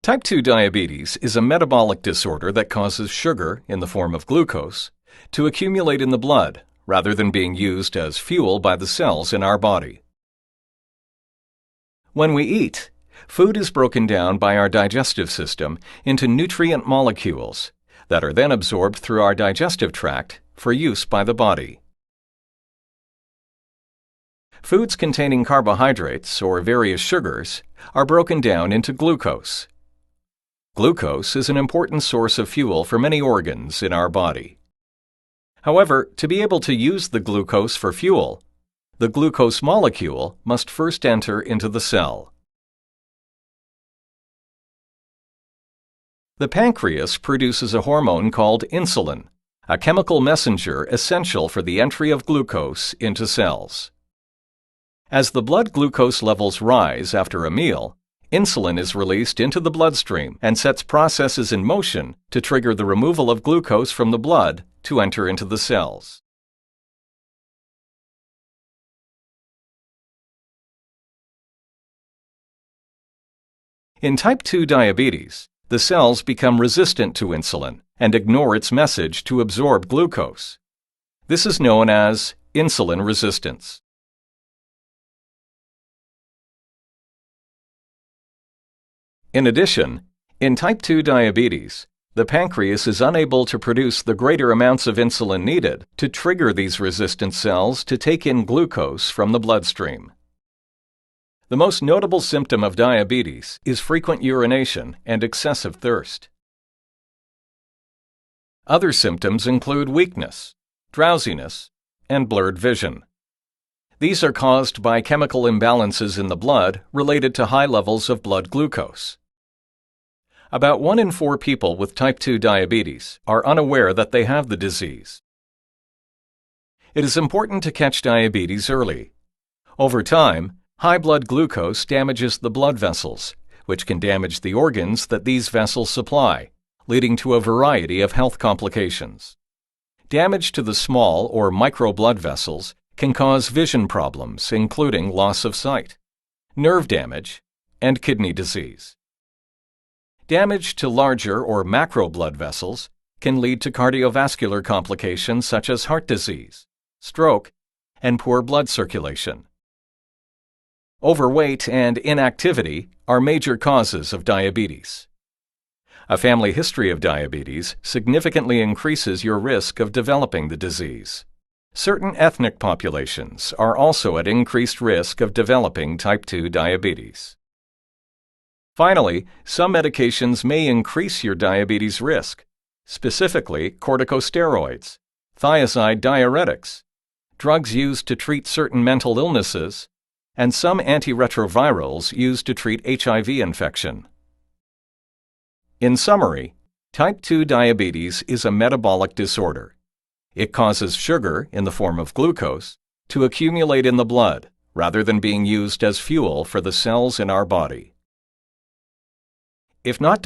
Type 2 diabetes is a metabolic disorder that causes sugar, in the form of glucose, to accumulate in the blood rather than being used as fuel by the cells in our body. When we eat, food is broken down by our digestive system into nutrient molecules that are then absorbed through our digestive tract for use by the body. Foods containing carbohydrates or various sugars are broken down into glucose. Glucose is an important source of fuel for many organs in our body. However, to be able to use the glucose for fuel, the glucose molecule must first enter into the cell. The pancreas produces a hormone called insulin, a chemical messenger essential for the entry of glucose into cells. As the blood glucose levels rise after a meal, insulin is released into the bloodstream and sets processes in motion to trigger the removal of glucose from the blood to enter into the cells. In type 2 diabetes, the cells become resistant to insulin and ignore its message to absorb glucose. This is known as insulin resistance. In addition, in type 2 diabetes, the pancreas is unable to produce the greater amounts of insulin needed to trigger these resistant cells to take in glucose from the bloodstream. The most notable symptom of diabetes is frequent urination and excessive thirst. Other symptoms include weakness, drowsiness, and blurred vision. These are caused by chemical imbalances in the blood related to high levels of blood glucose. About 1 in 4 people with type 2 diabetes are unaware that they have the disease. It is important to catch diabetes early. Over time, high blood glucose damages the blood vessels, which can damage the organs that these vessels supply, leading to a variety of health complications. Damage to the small or micro blood vessels can cause vision problems, including loss of sight, nerve damage, and kidney disease. Damage to larger or macro blood vessels can lead to cardiovascular complications such as heart disease, stroke, and poor blood circulation. Overweight and inactivity are major causes of diabetes. A family history of diabetes significantly increases your risk of developing the disease. Certain ethnic populations are also at increased risk of developing type 2 diabetes. Finally, some medications may increase your diabetes risk, specifically corticosteroids, thiazide diuretics, drugs used to treat certain mental illnesses, and some antiretrovirals used to treat HIV infection. In summary, type 2 diabetes is a metabolic disorder. It causes sugar, in the form of glucose, to accumulate in the blood rather than being used as fuel for the cells in our body. If not